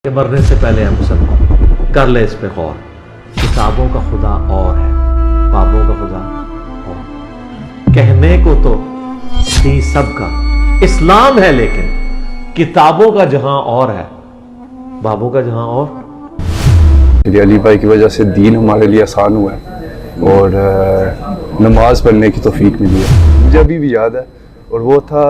کہ مرنے سے پہلے ہم سب کر لے اس پہ غور. کتابوں کا خدا اور ہے، بابوں کا خدا اور. کہنے کو تو تھی سب کا اسلام ہے، لیکن کتابوں کا جہاں اور ہے، بابوں کا جہاں اور. علی بھائی کی وجہ سے دین ہمارے لیے آسان ہوا ہے اور نماز پڑھنے کی توفیق ملی ہے. مجھے ابھی بھی یاد ہے، اور وہ تھا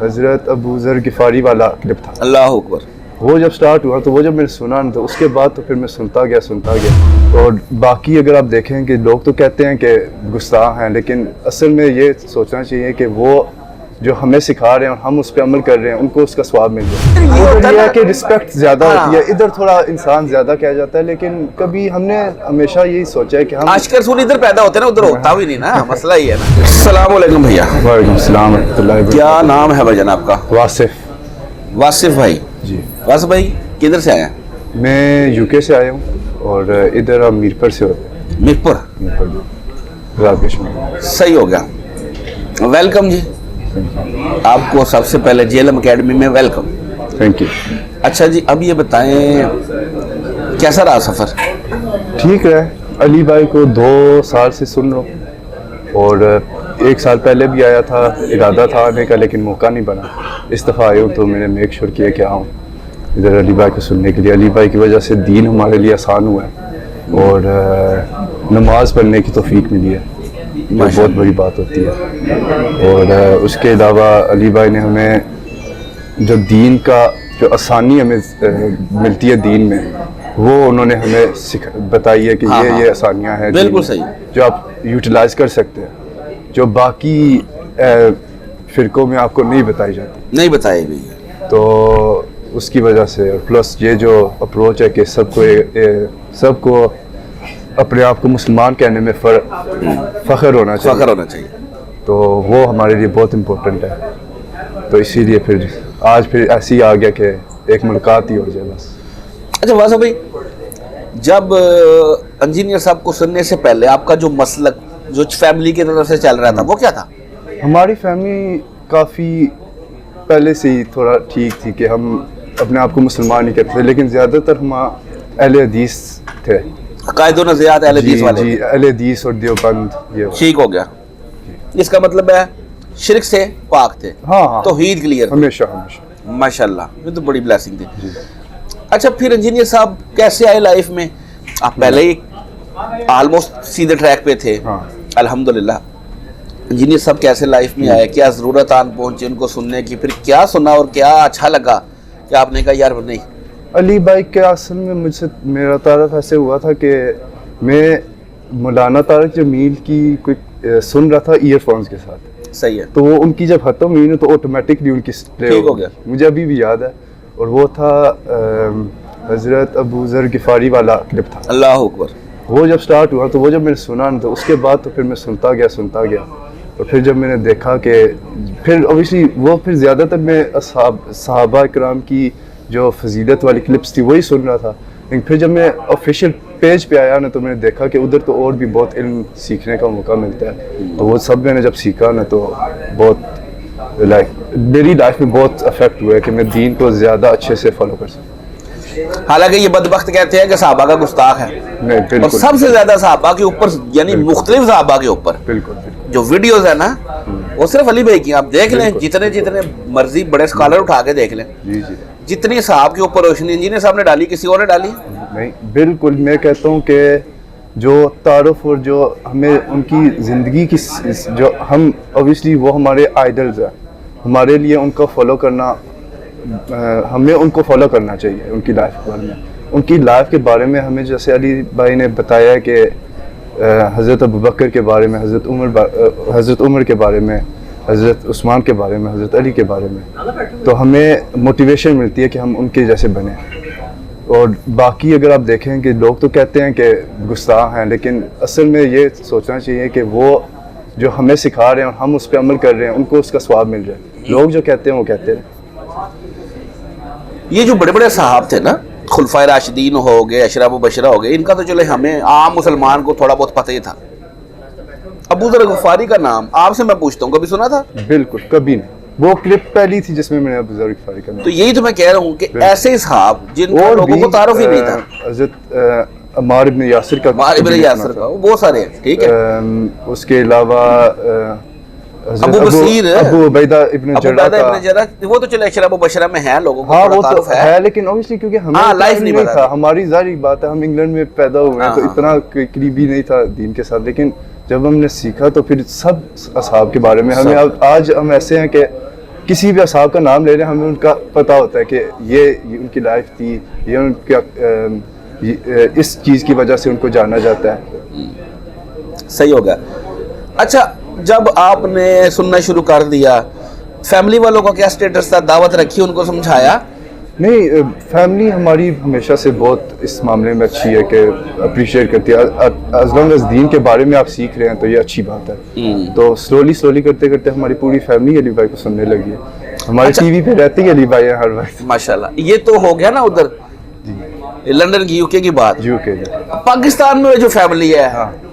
حضرت ابو ذر غفاری والا کلپ تھا. اللہ اکبر. وہ جب سٹارٹ ہوا تو وہ جب میں نے سنا نا، تو اس کے بعد تو پھر میں سنتا گیا. اور باقی اگر آپ دیکھیں کہ لوگ تو کہتے ہیں کہ گستاخ ہیں، لیکن اصل میں یہ سوچنا چاہیے کہ وہ جو ہمیں سکھا رہے ہیں اور ہم اس پہ عمل کر رہے ہیں، ان کو اس کا ثواب مل جائے. ادھر یہ ہے کہ رسپیکٹ زیادہ ہوتی ہے، ادھر تھوڑا انسان زیادہ کہا جاتا ہے، لیکن کبھی ہم نے ہمیشہ یہی سوچا ہے کہ ہم عاشق رسول ادھر پیدا ہوتے ہیں نا، ادھر ہوتا بھی نہیں نا. مسئلہ یہ ہے نا. السلام علیکم بھیا. وعلیکم السلام ورحمۃ اللہ وبرکاتہ. کیا نام ہے بھائی جان آپ کا؟ واصف. واصف بھائی. جی. واصف بھائی کدھر سے آئے ہیں؟ میں یو کے سے آیا ہوں، اور ادھر ہم میرپور سے ہوتے ہیں. میرپور. پنجاب کشمیر. صحیح ہو گیا. ویلکم جی. آپ کو سب سے پہلے جی ایل ایم اکیڈمی میں ویلکم. Thank you. اچھا جی، اب یہ بتائیں کیسا رہا سفر؟ ٹھیک ہے. علی بھائی کو 2 سال سے سن رہا ہوں، اور 1 سال پہلے بھی آیا تھا، ارادہ تھا آنے کا لیکن موقع نہیں بنا. اس دفعہ آیا ہوں تو میں نے میک شور کیا کہ آؤں ادھر علی بھائی کو سننے کے لیے. علی بھائی کی وجہ سے دین ہمارے لیے آسان ہوا ہے اور نماز پڑھنے کی توفیق ملی ہے، جو بہت بڑی بات ہوتی ہے. اور اس کے علاوہ علی بھائی نے ہمیں جو دین کا جو آسانی ہمیں ملتی ہے دین میں، وہ انہوں نے ہمیں بتائی ہے کہ یہ آسانیاں ہیں بالکل صحیح، جو آپ یوٹیلائز کر سکتے ہیں، جو باقی فرقوں میں آپ کو نہیں بتائی جاتی. نہیں بتائے بھی. تو اس کی وجہ سے، اور پلس یہ جو اپروچ ہے کہ سب کو اپنے آپ کو مسلمان کہنے میں فخر ہونا چاہیے، تو وہ ہمارے لیے بہت امپورٹنٹ ہے. تو اسی لیے پھر ایسے ہی آ گیا کہ ایک ملاقات ہی ہو جائے بس. اچھا واصف بھائی، جب انجینئر صاحب کو سننے سے پہلے آپ کا جو مسلک جو فیملی کی طرف سے چل رہا تھا وہ کیا تھا؟ ہماری فیملی کافی پہلے سے ہی تھوڑا ٹھیک تھی کہ ہم اپنے آپ کو مسلمان ہی کہتے تھے، لیکن زیادہ تر ہم اہل حدیث تھے. عقائد و نظریات اہل حدیث والے. جی، اہل حدیث اور دیوبند. یہ ٹھیک ہو گیا. اس کا مطلب ہے شرک سے پاک تھے. ہاں. توحید کلیئر. ہمیشہ. ماشاءاللہ، یہ تو بڑی بلیسنگ تھی. اچھا، پھر انجینئر صاحب کیسے آئے لائف میں؟ آپ پہلے ہی آلموسٹ سیدھے ٹریک پہ تھے. الحمدللہ. انجینئر صاحب کیسے لائف میں آئے؟ کیا ضرورت آن پہنچی ان کو سننے کی؟ پھر کیا سنا اور کیا اچھا لگا کہ آپ نے کہا یار نہیں؟ علی بھائی کے اصل میں مجھ سے میرا تعارف ایسے ہوا تھا کہ میں مولانا طارق جمیل کی کوئی سن رہا تھا ایئر فونز کے ساتھ. صحیح ہے. تو وہ ان کی جب ختم ہوئی نا تو آٹومیٹکلی ان کی ٹھیک ہو گیا. مجھے ابھی بھی یاد ہے، اور وہ تھا حضرت ابو ذر غفاری والا کلپ تھا. اللہ اکبر. وہ جب سٹارٹ ہوا تو وہ جب میں نے سنا نا، تو اس کے بعد تو پھر میں سنتا گیا. اور پھر جب میں نے دیکھا کہ پھر اوبیسلی وہ پھر زیادہ تر میں صحابہ کرام کی جو فضیلت والی کلپس تھی وہی سن رہا تھا. لیکن پھر جب میں آفیشیل پیج پہ آیا نا تو میں نے دیکھا کہ ادھر تو اور بھی بہت علم سیکھنے کا موقع ملتا ہے. تو وہ سب میں نے جب سیکھا نا تو بہت میری لائف میں بہت افیکٹ ہوا ہے کہ میں دین کو زیادہ اچھے سے فالو کر سکوں. حالانکہ یہ بدبخت کہتے ہیں کہ صحابہ کا گستاخ ہے، اور سب سے زیادہ صحابہ کے اوپر، یعنی مختلف صحابہ کے اوپر جو ویڈیوز ہے نا، وہ صرف علی بھائی کی. آپ دیکھ لیں جتنے مرضی بڑے اسکالر اٹھا کے دیکھ لیں، جتنی صحابہ کے اوپر روشنی انجینئر صاحب نے ڈالی کسی اور نے ڈالی نہیں. بالکل. میں کہتا ہوں کہ جو تعارف اور جو ہمیں ان کی زندگی کی جو ہم اوبیسلی وہ ہمارے آئیڈلز ہیں، ہمارے لیے ان کو فالو کرنا، ہمیں ان کو فالو کرنا چاہیے. ان کی لائف کے بارے میں، ان کی لائف کے بارے میں ہمیں جیسے علی بھائی نے بتایا ہے کہ حضرت ابوبکر کے بارے میں، حضرت عمر کے بارے میں، حضرت عثمان کے بارے میں، حضرت علی کے بارے میں، تو ہمیں موٹیویشن ملتی ہے کہ ہم ان کے جیسے بنیں. اور باقی اگر آپ دیکھیں کہ لوگ تو کہتے ہیں کہ گستاخ ہیں، لیکن اصل میں یہ سوچنا چاہیے کہ وہ جو ہمیں سکھا رہے ہیں اور ہم اس پہ عمل کر رہے ہیں، ان کو اس کا ثواب مل جائے. لوگ جو کہتے ہیں وہ کہتے ہیں. یہ جو بڑے بڑے صحاب تھے نا، خلفائے راشدین ہو گئے، اشرا مبشرہ ہو گئے، ان کا تو چلے ہمیں عام مسلمان کو تھوڑا بہت پتہ ہی تھا. ابو ذر غفاری کا نام آپ سے میں پوچھتا ہوں، کبھی سنا تھا؟ بالکل کبھی نہیں. وہ کلپ پہلی تھی جس میں میں نے بزرگ فارغ کا تو یہی تو میں کہہ رہا ہوں کہ ایسے صحاب جن کا لوگوں کو تعارف ہی نہیں تھا. حضرت عمار ابن یاسر کا, عمار ابن یاسر کا, وہ بہت سارے ہیں, ٹھیک ہے. اس کے علاوہ ابو بصیر, ابو عبیدہ ابن جرح کا, وہ تو چلے اشرا مبشرہ میں ہیں, لوگوں کو ہاں وہ تعارف تو ہے, لیکن اوبویسلی کیونکہ ہمیں لائف نہیں تھا, ہماری ظاہری بات ہے ہم انگلینڈ میں پیدا ہوئے ہیں تو اتنا قریبی نہیں تھا دین کے ساتھ. لیکن جب ہم نے سیکھا تو پھر سب اصحاب کے بارے میں ہمیں, آج ہم ایسے ہیں کہ کسی بھی اصحاب کا نام لے رہے ہیں ہمیں ان کا پتہ ہوتا ہے کہ یہ ان کی لائف تھی, یہ ان کا اس چیز کی وجہ سے ان کو جانا جاتا ہے. صحیح ہو گیا. اچھا جب آپ نے سننا شروع کر دیا, فیملی والوں کا کیا سٹیٹس تھا, دعوت رکھی, ان کو سمجھایا؟ نہیں, فیملی ہماری ہمیشہ سے بہت اس معاملے میں اچھی ہے کہ اپریشیٹ کرتی ہے. از لانگ از دین کے بارے میں آپ سیکھ رہے ہیں تو یہ اچھی بات ہے. تو سلولی کرتے کرتے ہماری پوری فیملی علی بھائی کو سننے لگی ہے. ہمارے ٹی وی پہ رہتے ہی علی بھائی ہیں ہر وقت. ماشاءاللہ. یہ تو ہو گیا نا ادھر لندن کی, یو کے کی بات. یو کے پاکستان میں جو فیملی ہے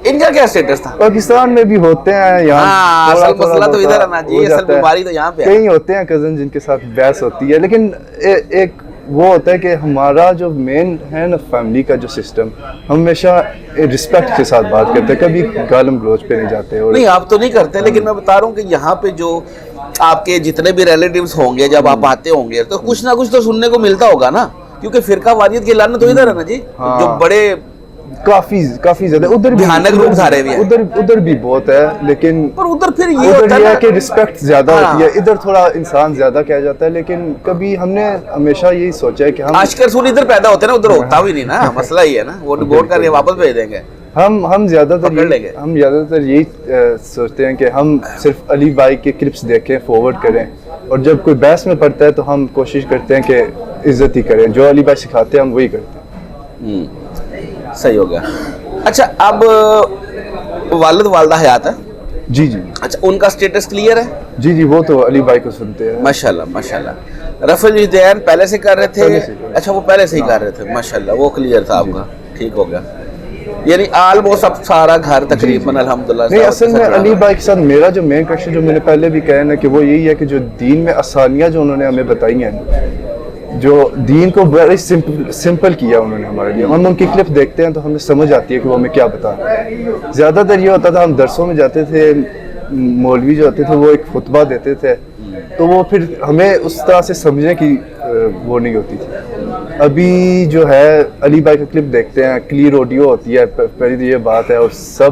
ان کا کیا سٹیٹس تھا؟ پاکستان میں بھی ہوتے ہیں یہاں, اصل مسئلہ تو ادھر ہے نا جی, اصل بیماری تو یہاں پہ ہے. کئی ہوتے ہیں کزن جن کے ساتھ بحث ہوتی ہے, لیکن ایک وہ ہوتا ہے کہ ہمارا جو مین ہے نا فیملی کا جو سسٹم, ہمیشہ رسپیکٹ کے ساتھ بات کرتے ہیں, کبھی گالم گلوچ پہ نہیں جاتے. نہیں آپ تو نہیں کرتے, لیکن میں بتا رہا ہوں کہ یہاں پہ جو آپ کے جتنے بھی ریلیٹیوز ہوں گے جب آپ آتے ہوں گے تو کچھ نہ کچھ تو سننے کو ملتا ہوگا نا, کیونکہ فرقہ واریت کی لعنت تو ادھر ہے نا جی, جو بڑے کافی زیادہ ادھر بھی ادھر بھی بہت ہے, لیکن پر ادھر پھر یہ ہوتا ہے کہ رسپیکٹ زیادہ ہوتی ہے, ادھر تھوڑا انسان زیادہ کہا جاتا ہے. لیکن کبھی ہم نے ہمیشہ یہی سوچا ہے کہ ہم عاشق رسول ادھر پیدا ہوتے ہیں نا, ادھر ہوتا بھی نہیں نا, مسئلہ یہ ہے نا, وہ ڈیپورٹ کر کے واپس بھیج دیں گے. ہم زیادہ تر یہی سوچتے ہیں کہ ہم صرف علی بھائی کے کلپس دیکھیں, فارورڈ کریں, اور جب کوئی بحث میں پڑتا ہے تو ہم کوشش کرتے ہیں کہ عزت ہی کریں, جو علی بھائی سکھاتے ہیں ہم وہی کرتے ہیں. صحیح ہو گیا. اچھا اب والد والدہ حیات ہے؟ جی. اچھا ان کا سٹیٹس کلیئر ہے؟ جی وہ تو علی بھائی کو سنتے ہیں. ماشاءاللہ. رفع الجدین پہلے سے کر رہے تھے؟ اچھا وہ پہلے سے ہی کر رہے تھے, ماشاءاللہ, وہ کلیئر تھا آپ کا, ٹھیک ہو گیا. یعنی آلموسٹ اب سارا گھر تقریباً الحمدللہ. نہیں, اصل میں علی بھائی کے ساتھ میرا جو مین کوشچن جو میں نے پہلے بھی کہا نا کہ وہ یہی ہے کہ جو دین میں آسانیاں جو انہوں نے ہمیں بتائی ہیں, جو دین کو بڑی سمپل کیا انہوں نے ہمارے لیے. ہم ان کی کلپ دیکھتے ہیں تو ہمیں سمجھ آتی ہے کہ وہ ہمیں کیا بتا رہے ہیں. زیادہ تر یہ ہوتا تھا ہم درسوں میں جاتے تھے, مولوی جو ہوتے تھے وہ ایک خطبہ دیتے تھے, تو وہ پھر ہمیں اس طرح سے سمجھنے کی وہ نہیں ہوتی تھی. ابھی جو ہے علی بھائی کا کلپ دیکھتے ہیں, کلیئر آڈیو ہوتی ہے, پہلی تو یہ بات ہے, اور سب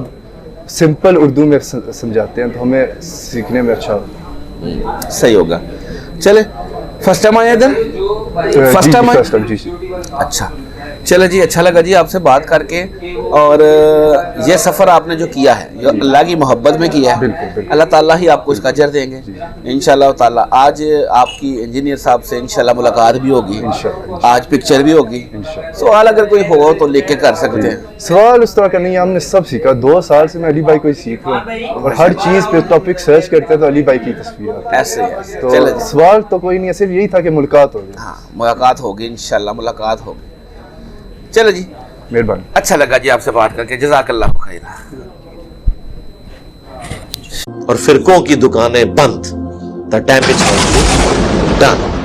سمپل اردو میں سمجھاتے ہیں تو ہمیں سیکھنے میں اچھا ہوتا. صحیح ہوگا. چلے فرسٹ ٹائم آئے ادھر؟ فرسٹ ٹائم آئے. اچھا چلے جی, اچھا لگا جی آپ سے بات کر کے, اور یہ سفر آپ نے جو کیا ہے یہ اللہ کی محبت میں کیا ہے, اللہ تعالیٰ ہی آپ کو اس کا اجر دیں گے انشاءاللہ تعالیٰ. آج آپ کی انجینئر صاحب سے انشاءاللہ ملاقات بھی ہوگی, آج پکچر بھی ہوگی. سوال اگر کوئی ہو تو لکھ کے کر سکتے ہیں. سوال اس طرح کا نہیں, ہم نے سب سیکھا. 2 سال سے میں علی بھائی کو ہی سیکھ رہا ہوں, اور ہر چیز پہ ٹاپک سرچ کرتے تو علی بھائی کی تصویر آتی ہے. ایسے تو سوال تو کوئی نہیں, صرف یہی تھا کہ ملاقات ہوگی. ہاں ملاقات ہوگی انشاءاللہ, ملاقات ہوگی. چلو جی, مہربانی. اچھا لگا جی آپ سے بات کر کے, جزاک اللہ خیر. اور فرقوں کی دکانیں بند. The damage control done.